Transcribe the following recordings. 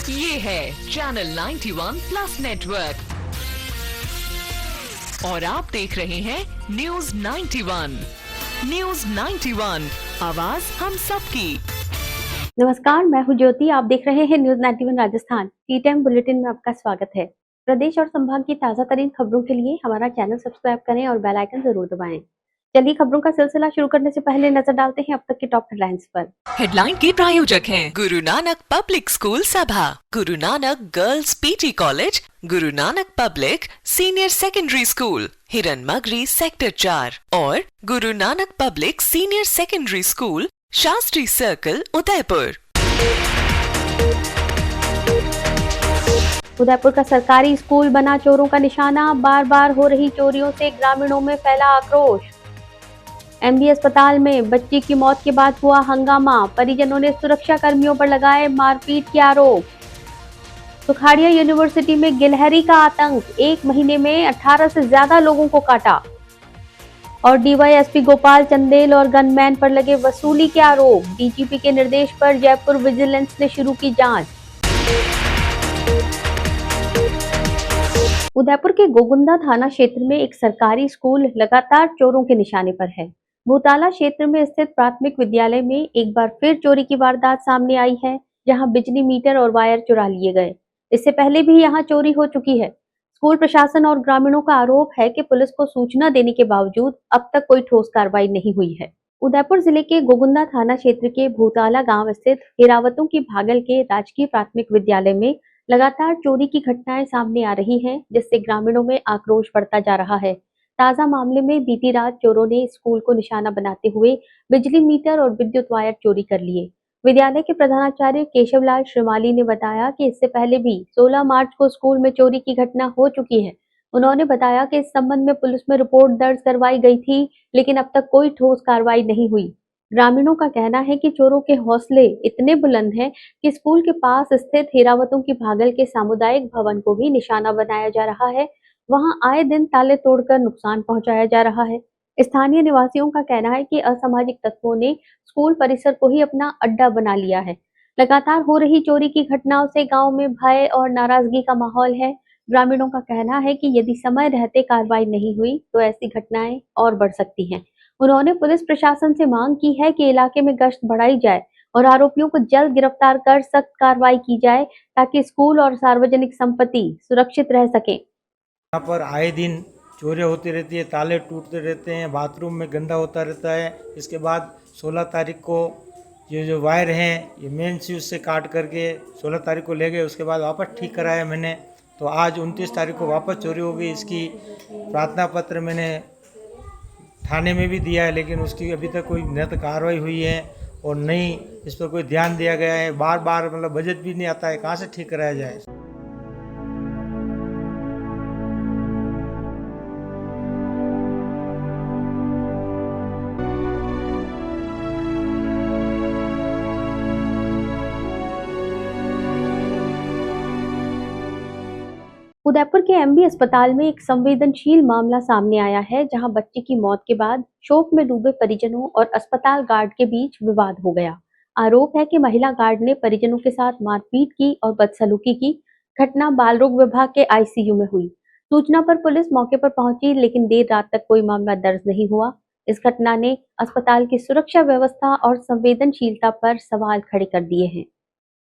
ये है channel 91 plus network और आप देख रहे हैं न्यूज 91। न्यूज 91, आवाज हम सबकी। नमस्कार, मैं हूं ज्योति। आप देख रहे हैं news 91 Rajasthan. T time bulletin में आपका स्वागत है। प्रदेश और संभाग की ताजा तरीन खबरों के लिए हमारा चैनल सब्सक्राइब करें और बेल आइकन जरूर दबाएं। चलिए खबरों का सिलसिला शुरू करने से पहले नजर डालते हैं अब तक की टॉप हेडलाइंस पर। हेडलाइन के प्रायोजक हैं गुरु नानक पब्लिक स्कूल सभा, Guru Nanak girls PT college, Guru Nanak public senior secondary school, हिरन मगरी सेक्टर 4 और Guru Nanak public senior secondary school, Shastri circle, Udaipur. Udaipur का सरकारी स्कूल बना चोरों का निशाना। बार बार हो रही चोरियों से ग्रामीणों में फैला आक्रोश। एमबी अस्पताल में बच्ची की मौत के बाद हुआ हंगामा। परिजनों ने सुरक्षा कर्मियों पर लगाए मारपीट के आरोप। सुखाड़िया यूनिवर्सिटी में गिलहरी का आतंक। 1 महीने में 18 से ज्यादा लोगों को काटा। और डीवाईएसपी गोपाल चंदेल और गनमैन पर लगे वसूली के आरोप। डीजीपी के निर्देश पर जयपुर विजिलेंस ने शुरू की जांच। उदयपुर के गोगुंदा थाना क्षेत्र में एक सरकारी स्कूल लगातार चोरों के निशाने पर है। भूताला क्षेत्र में स्थित प्राथमिक विद्यालय में एक बार फिर चोरी की वारदात सामने आई है, जहां बिजली मीटर और वायर चुरा लिए गए। इससे पहले भी यहां चोरी हो चुकी है। स्कूल प्रशासन और ग्रामीणों का आरोप है कि पुलिस को सूचना देने के बावजूद अब तक कोई ठोस कार्रवाई नहीं हुई है। उदयपुर जिले के गोगुंदा थाना क्षेत्र के भूताला गांव स्थित हिरावतों की भागल के राजकीय प्राथमिक विद्यालय में लगातार चोरी की घटनाएं सामने आ रही हैं, जिससे ग्रामीणों में आक्रोश बढ़ता जा रहा है। ताजा मामले में बीती रात चोरों ने स्कूल को निशाना बनाते हुए बिजली मीटर और विद्युत वायर चोरी कर लिए। विद्यालय के प्रधानाचार्य केशवलाल श्रीमाली ने बताया कि इससे पहले भी 16 मार्च को स्कूल में चोरी की घटना हो चुकी है। उन्होंने बताया कि इस संबंध में पुलिस में रिपोर्ट दर्ज करवाई गई थी, लेकिन अब तक कोई ठोस कार्रवाई नहीं हुई। ग्रामीणों का कहना है कि चोरों के हौसले इतने बुलंद हैं कि स्कूल के पास स्थित हिरावतों की भागल के सामुदायिक भवन को भी निशाना बनाया जा रहा है। वहां आए दिन ताले तोड़कर नुकसान पहुंचाया जा रहा है। स्थानीय निवासियों का कहना है कि असामाजिक तत्वों ने स्कूल परिसर को ही अपना अड्डा बना लिया है। लगातार हो रही चोरी की घटनाओं से गांव में भय और नाराजगी का माहौल है। ग्रामीणों का कहना है कि यदि समय रहते कार्रवाई नहीं हुई तो ऐसी घटनाएं और बढ़ सकती हैं। उन्होंने पुलिस प्रशासन से मांग की है कि इलाके में गश्त बढ़ाई जाए और आरोपियों को जल्द गिरफ्तार कर सख्त कार्रवाई की जाए, ताकि स्कूल और सार्वजनिक संपत्ति सुरक्षित रह सके। यहाँ पर आए दिन चोरियाँ होती रहती है, ताले टूटते रहते हैं, बाथरूम में गंदा होता रहता है। इसके बाद 16 तारीख को ये जो वायर हैं ये मेन स्विच से काट करके 16 तारीख को ले गए। उसके बाद वापस ठीक कराया मैंने, तो आज 29 तारीख को वापस चोरी हो गई। इसकी प्रार्थना पत्र मैंने थाने में भी दिया है, लेकिन उसकी अभी तक कोई न तो कार्रवाई हुई है और नहीं इस पर कोई ध्यान दिया गया है। बार बार मतलब बजट भी नहीं आता है, कहाँ से ठीक कराया जाए। उदयपुर के एमबी अस्पताल में एक संवेदनशील मामला सामने आया है, जहां बच्ची की मौत के बाद शोक में डूबे परिजनों और अस्पताल गार्ड के बीच विवाद हो गया। आरोप है कि महिला गार्ड ने परिजनों के साथ मारपीट की और बदसलूकी की। घटना बाल रोग विभाग के आईसीयू में हुई। सूचना पर पुलिस मौके पर पहुंची, लेकिन देर रात तक कोई मामला दर्ज नहीं हुआ। इस घटना ने अस्पताल की सुरक्षा व्यवस्था और संवेदनशीलता पर सवाल खड़े कर दिए हैं।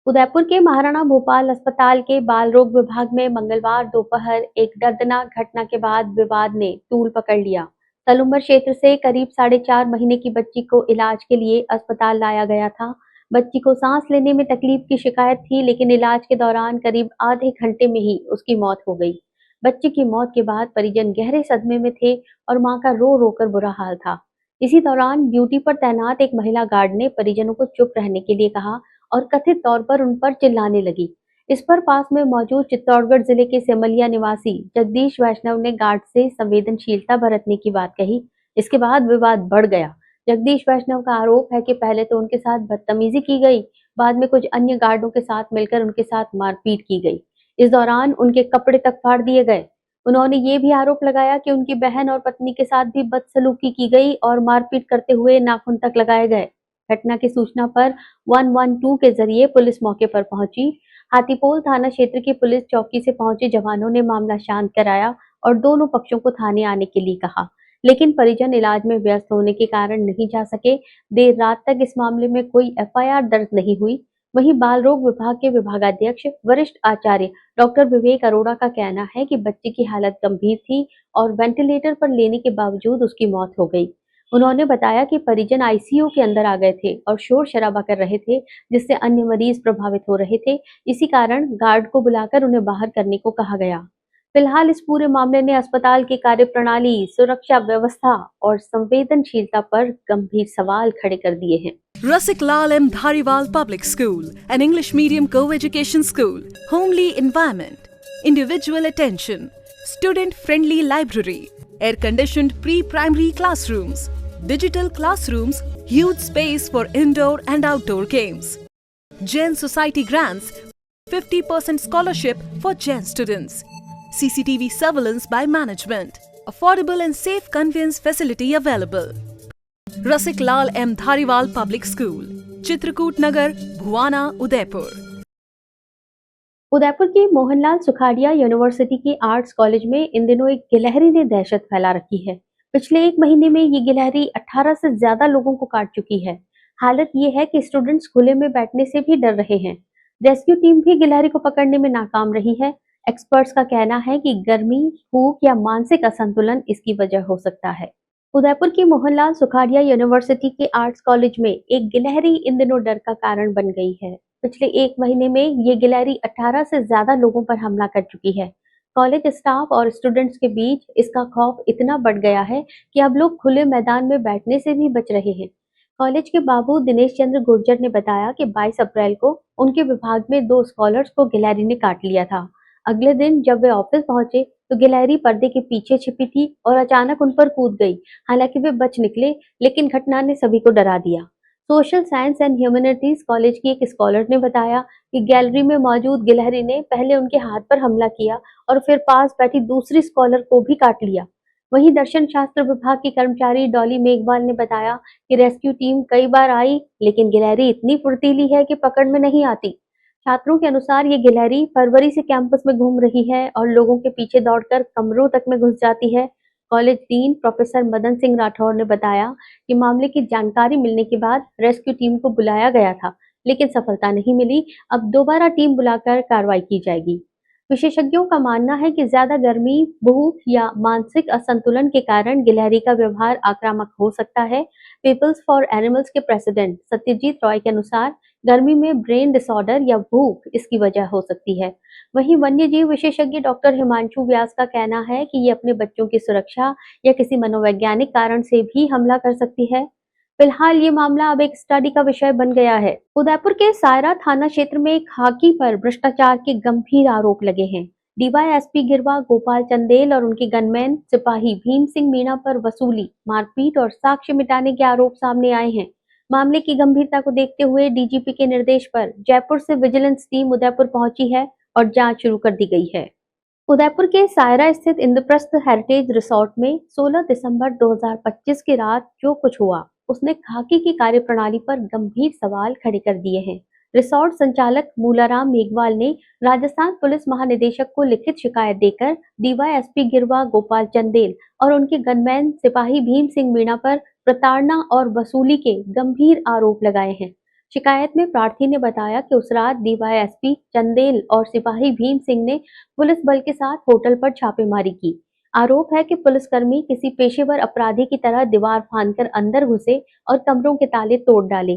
उदयपुर के महाराणा भोपाल अस्पताल के बाल रोग विभाग में मंगलवार दोपहर एक दर्दनाक घटना के बाद विवाद ने तूल पकड़ लिया। तलुम्बर क्षेत्र से करीब 4.5 महीने की बच्ची को इलाज के लिए अस्पताल लाया गया था। बच्ची को सांस लेने में तकलीफ की शिकायत थी, लेकिन इलाज के दौरान करीब आधे घंटे में ही उसकी मौत हो गई। बच्ची की मौत के बाद परिजन गहरे सदमे में थे और मां का रो रो कर बुरा हाल था। इसी दौरान ड्यूटी पर तैनात एक महिला गार्ड ने परिजनों को चुप रहने के लिए कहा और कथित तौर पर उन पर चिल्लाने लगी। इस पर पास में मौजूद चित्तौड़गढ़ जिले के सेमलिया निवासी जगदीश वैष्णव ने गार्ड से संवेदनशीलता बरतने की बात कही। इसके बाद विवाद बढ़ गया। जगदीश वैष्णव का आरोप है कि पहले तो उनके साथ बदतमीजी की गई, बाद में कुछ अन्य गार्डों के साथ मिलकर उनके साथ मारपीट की गई। इस दौरान उनके कपड़े तक फाड़ दिए गए। उन्होंने ये भी आरोप लगाया कि उनकी बहन और पत्नी के साथ भी बदसलूकी की गई और मारपीट करते हुए नाखून तक लगाए गए। घटना की सूचना पर 112 के जरिए पुलिस मौके पर पहुंची। हाथीपोल थाना क्षेत्र की पुलिस चौकी से पहुंचे जवानों ने मामला शांत कराया और दोनों पक्षों को थाने आने के लिए कहा, लेकिन परिजन इलाज में व्यस्त होने के कारण नहीं जा सके। देर रात तक इस मामले में कोई एफआईआर दर्ज नहीं हुई। वहीं बाल रोग विभाग के विभागाध्यक्ष वरिष्ठ आचार्य डॉक्टर विवेक अरोड़ा का कहना है कि बच्चे की हालत गंभीर थी और वेंटिलेटर पर लेने के बावजूद उसकी मौत हो गई। उन्होंने बताया कि परिजन आईसीयू के अंदर आ गए थे और शोर शराबा कर रहे थे, जिससे अन्य मरीज प्रभावित हो रहे थे। इसी कारण गार्ड को बुलाकर उन्हें बाहर करने को कहा गया। फिलहाल इस पूरे मामले ने अस्पताल की कार्यप्रणाली, सुरक्षा व्यवस्था और संवेदनशीलता पर गंभीर सवाल खड़े कर दिए हैं। Rasik Lal M. Dhariwal Public School, an English medium co-education school, homely environment, individual attention, student-friendly library, air-conditioned pre-primary classrooms, digital classrooms, huge space for indoor and outdoor games. Jain Society grants 50% scholarship for Jain students. CCTV surveillance by management. Affordable and safe conveyance facility available. Rasik Lal M. Dhariwal Public School, Chitrakoot नगर, भुवाना, उदयपुर। उदयपुर के Mohanlal Sukhadia university के arts college में इन दिनों एक गिलहरी ने दहशत फैला रखी है। पिछले एक महीने में ये गिलहरी 18 से ज्यादा लोगों को काट चुकी है। हालत ये है कि स्टूडेंट्स खुले में बैठने से भी डर रहे हैं। रेस्क्यू टीम भी गिलहरी को पकड़ने में नाकाम रही है। एक्सपर्ट्स का कहना है कि गर्मी, भूख या मानसिक असंतुलन इसकी वजह हो सकता है। उदयपुर की मोहनलाल सुखाड़िया यूनिवर्सिटी के आर्ट्स कॉलेज में एक गिलहरी इन दिनों डर का कारण बन गई है। पिछले एक महीने में ये गिलहरी 18 से ज्यादा लोगों पर हमला कर चुकी है। कॉलेज स्टाफ और स्टूडेंट्स के बीच इसका खौफ इतना बढ़ गया है कि अब लोग खुले मैदान में बैठने से भी बच रहे हैं। कॉलेज के बाबू दिनेश चंद्र गुर्जर ने बताया कि 22 अप्रैल को उनके विभाग में 2 स्कॉलर्स को गिलहरी ने काट लिया था। अगले दिन जब वे ऑफिस पहुंचे तो गिलहरी पर्दे के पीछे छिपी थी और अचानक उन पर कूद गई। हालांकि वे बच निकले, लेकिन घटना ने सभी को डरा दिया। Social science and humanities college की एक स्कॉलर ने बताया कि गैलरी में मौजूद गिलहरी ने पहले उनके हाथ पर हमला किया और फिर पास बैठी दूसरी स्कॉलर को भी काट लिया। वहीं दर्शन शास्त्र विभाग की कर्मचारी डॉली मेघवाल ने बताया कि रेस्क्यू टीम कई बार आई, लेकिन गिलहरी इतनी फुर्तीली है कि पकड़ में नहीं आती। छात्रों के अनुसार ये गिलहरी फरवरी से कैंपस में घूम रही है और लोगों के पीछे दौड़कर कमरों तक में घुस जाती है। College dean professor Madan Singh Rathore ने बताया कि मामले की जानकारी मिलने के बाद रेस्क्यू टीम को बुलाया गया था, लेकिन सफलता नहीं मिली। अब दोबारा टीम बुलाकर कार्रवाई की जाएगी। विशेषज्ञों का मानना है कि ज्यादा गर्मी, भूख या मानसिक असंतुलन के कारण गिलहरी का व्यवहार आक्रामक हो सकता है। पीपल्स फॉर एनिमल्स के प्रेसिडेंट सत्यजीत रॉय के अनुसार गर्मी में ब्रेन डिसऑर्डर या भूख इसकी वजह हो सकती है। वहीं वन्यजीव विशेषज्ञ डॉक्टर हिमांशु व्यास का कहना है कि ये अपने बच्चों की सुरक्षा या किसी मनोवैज्ञानिक कारण से भी हमला कर सकती है। फिलहाल ये मामला अब एक स्टडी का विषय बन गया है। उदयपुर के सायरा थाना क्षेत्र में खाकी पर भ्रष्टाचार के गंभीर आरोप लगे हैं। डीवाईएसपी गिरवा गोपाल चंदेल और उनके गनमैन सिपाही भीम सिंह मीणा पर वसूली, मारपीट और साक्ष्य मिटाने के आरोप सामने आए हैं। मामले की गंभीरता को देखते हुए डीजीपी के निर्देश पर जयपुर से विजिलेंस टीम उदयपुर पहुंची है और जांच शुरू कर दी गई है। उदयपुर के सायरा स्थित इंद्रप्रस्थ हेरिटेज रिसोर्ट में 16 दिसंबर 2025 की रात जो कुछ हुआ उसने खाकी की कार्यप्रणाली पर गंभीर सवाल खड़े कर दिए हैं। रिसोर्ट संचालक मूलाराम मेघवाल ने राजस्थान पुलिस महानिदेशक को लिखित शिकायत देकर डीवाईएसपी गिरवा गोपाल चंदेल और उनके गनमैन सिपाही भीम सिंह मीणा पर प्रताड़ना और वसूली के गंभीर आरोप लगाए हैं। शिकायत में प्रार्थी ने बताया कि उस रात डीवाईएसपी चंदेल और सिपाही भीम सिंह ने पुलिस बल के साथ होटल पर छापेमारी की। आरोप है कि पुलिसकर्मी किसी पेशेवर अपराधी की तरह दीवार फांदकर अंदर घुसे और कमरों के ताले तोड़ डाले।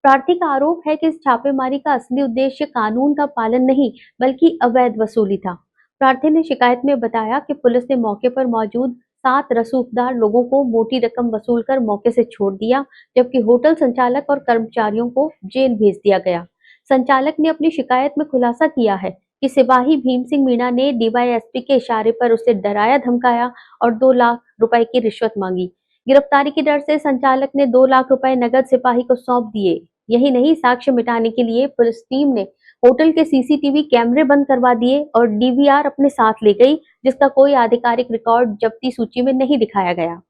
प्रार्थी का आरोप है कि इस छापेमारी का असली उद्देश्य कानून का पालन नहीं बल्कि अवैध वसूली था। प्रार्थी ने शिकायत में बताया कि पुलिस ने मौके पर मौजूद 7 रसूखदार लोगों को मोटी रकम वसूल कर मौके से छोड़ दिया, जबकि होटल संचालक और कर्मचारियों को जेल भेज दिया गया। संचालक ने अपनी शिकायत में खुलासा किया है कि सिपाही भीम सिंह मीणा ने डीवाईएसपी के इशारे पर उसे डराया धमकाया और 2 लाख रुपए की रिश्वत मांगी। गिरफ्तारी के डर से संचालक ने 2 लाख रुपए नगद सिपाही को सौंप दिए। यही नहीं, साक्ष्य मिटाने के लिए पुलिस टीम ने होटल के सीसीटीवी कैमरे बंद करवा दिए और डीवीआर अपने साथ ले गई, जिसका कोई आधिकारिक रिकॉर्ड जब्ती सूची में नहीं दिखाया गया।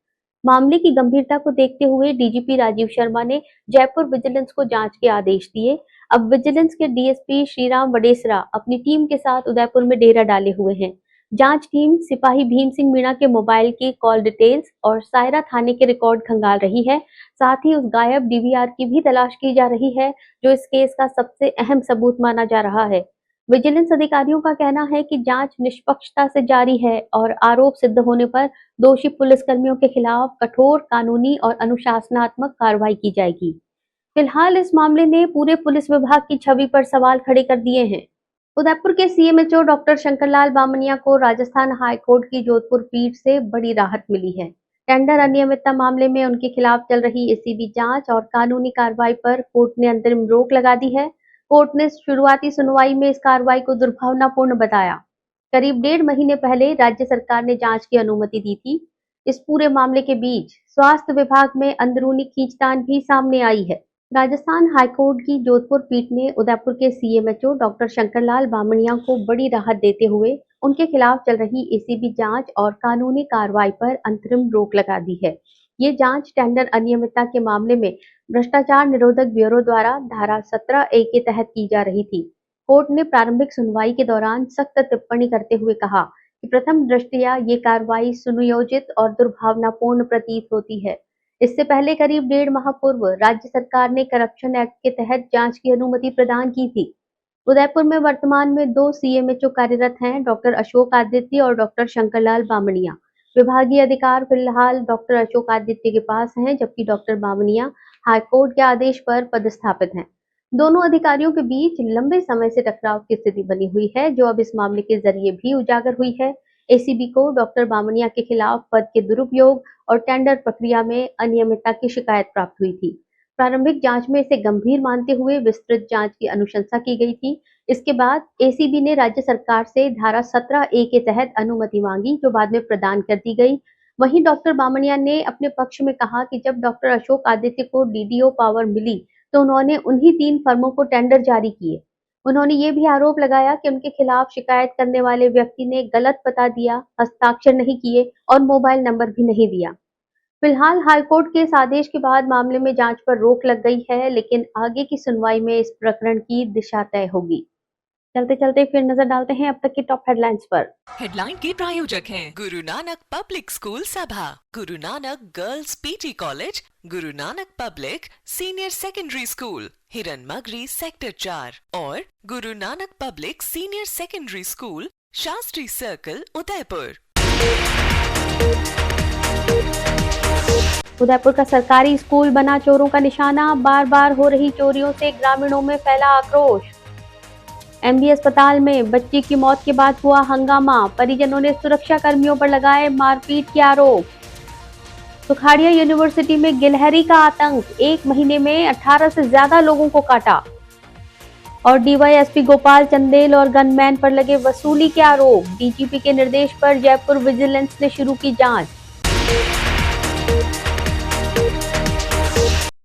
मामले की गंभीरता को देखते हुए डीजीपी राजीव शर्मा ने जयपुर विजिलेंस को जांच के आदेश दिए। अब विजिलेंस के डीएसपी श्रीराम वडेसरा अपनी टीम के साथ उदयपुर में डेरा डाले हुए हैं। जांच टीम सिपाही भीम सिंह मीणा के मोबाइल की कॉल डिटेल्स और सायरा थाने के रिकॉर्ड खंगाल रही है। साथ ही उस गायब डीवीआर की भी तलाश की जा रही है, जो इस केस का सबसे अहम सबूत माना जा रहा है। विजिलेंस अधिकारियों का कहना है कि जांच निष्पक्षता से जारी है और आरोप सिद्ध होने पर दोषी पुलिसकर्मियों के खिलाफ कठोर कानूनी और अनुशासनात्मक कार्रवाई की जाएगी। फिलहाल इस मामले ने पूरे पुलिस विभाग की छवि पर सवाल खड़े कर दिए हैं। उदयपुर के सीएमएचओ डॉक्टर शंकरलाल बामनिया को राजस्थान हाईकोर्ट की जोधपुर पीठ से बड़ी राहत मिली है। टेंडर अनियमितता मामले में उनके खिलाफ चल रही एसीबी जांच और कानूनी कार्रवाई पर कोर्ट ने अंतरिम रोक लगा दी है। कोर्ट ने शुरुआती सुनवाई में इस कार्रवाई को दुर्भावनापूर्ण बताया। करीब 1.5 महीने पहले राज्य सरकार ने जांच की अनुमति दी थी। इस पूरे मामले के बीच स्वास्थ्य विभाग में अंदरूनी खींचतान भी सामने आई है। राजस्थान हाईकोर्ट की जोधपुर पीठ ने उदयपुर के सीएमएचओ डॉक्टर शंकरलाल बामनिया को बड़ी राहत देते हुए उनके खिलाफ चल रही एसीबी जांच और कानूनी कार्रवाई पर अंतरिम रोक लगा दी है। ये जांच टेंडर अनियमितता के मामले में भ्रष्टाचार निरोधक ब्यूरो द्वारा धारा 17A के तहत की जा रही थी। कोर्ट ने प्रारंभिक सुनवाई के दौरान सख्त टिप्पणी करते हुए कहा कि प्रथम दृष्टया ये कार्रवाई सुनियोजित और दुर्भावनापूर्ण प्रतीत होती है। इससे पहले करीब 1.5 माह पूर्व राज्य सरकार ने करप्शन एक्ट के तहत जांच की अनुमति प्रदान की थी। उदयपुर में वर्तमान में 2 सीएमएचओ कार्यरत हैं, डॉक्टर अशोक आदित्य और डॉक्टर शंकरलाल बामनिया। विभागीय अधिकार फिलहाल डॉक्टर अशोक आदित्य के पास हैं, जबकि डॉक्टर बामनिया हाईकोर्ट के आदेश पर पदस्थापित हैं। दोनों अधिकारियों के बीच लंबे समय से टकराव की स्थिति बनी हुई है, जो अब इस मामले के जरिए भी उजागर हुई है। एसीबी को डॉक्टर बामनिया के खिलाफ पद के दुरुपयोग और टेंडर प्रक्रिया में अनियमितता की शिकायत प्राप्त हुई थी। प्रारंभिक जांच में इसे गंभीर मानते हुए विस्तृत जांच की अनुशंसा की गई थी। इसके बाद एसीबी ने राज्य सरकार से धारा 17A के तहत अनुमति मांगी, जो बाद में प्रदान कर दी गई। वहीं डॉक्टर बामनिया ने अपने पक्ष में कहा कि जब डॉक्टर अशोक आदित्य को डीडीओ पावर मिली तो उन्होंने उन्हीं 3 फर्मों को टेंडर जारी किए। उन्होंने ये भी आरोप लगाया कि उनके खिलाफ शिकायत करने वाले व्यक्ति ने गलत पता दिया, हस्ताक्षर नहीं किए और मोबाइल नंबर भी नहीं दिया। फिलहाल हाईकोर्ट के इस आदेश के बाद मामले में जांच पर रोक लग गई है, लेकिन आगे की सुनवाई में इस प्रकरण की दिशा तय होगी। चलते चलते फिर नजर डालते हैं अब तक की टॉप हेडलाइंस पर। हेडलाइन के प्रायोजक हैं गुरु नानक पब्लिक स्कूल सभा, Guru Nanak girls PT college, Guru Nanak public senior secondary school, Hiranmagri sector 4 और Guru Nanak public senior secondary school, Shastri circle, Udaipur. Udaipur का सरकारी स्कूल बना चोरों का निशाना, बार बार हो रही चोरियों से ग्रामीणों में फैला आक्रोश। एमबी अस्पताल में बच्ची की मौत के बाद हुआ हंगामा, परिजनों ने सुरक्षा कर्मियों पर लगाए मारपीट के आरोप। सुखाड़िया यूनिवर्सिटी में गिलहरी का आतंक, 1 महीने में 18 से ज्यादा लोगों को काटा। और डीवाईएसपी गोपाल चंदेल और गनमैन पर लगे वसूली के आरोप, डीजीपी के निर्देश पर जयपुर विजिलेंस ने शुरू की जांच।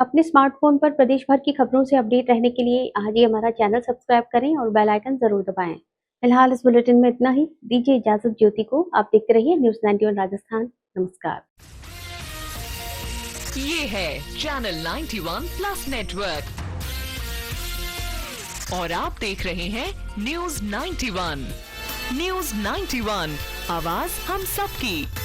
अपने स्मार्टफोन पर प्रदेश भर की खबरों से अपडेट रहने के लिए आज ही हमारा चैनल सब्सक्राइब करें और बेल आइकन जरूर दबाएं। फिलहाल इस बुलेटिन में इतना ही। दीजिए इजाजत ज्योति को। आप देखते रहिए न्यूज़ 91 राजस्थान। नमस्कार। ये है चैनल 91 प्लस नेटवर्क और आप देख रहे हैं न्यूज़ 91। न्यूज़ 91, आवाज हम सबकी।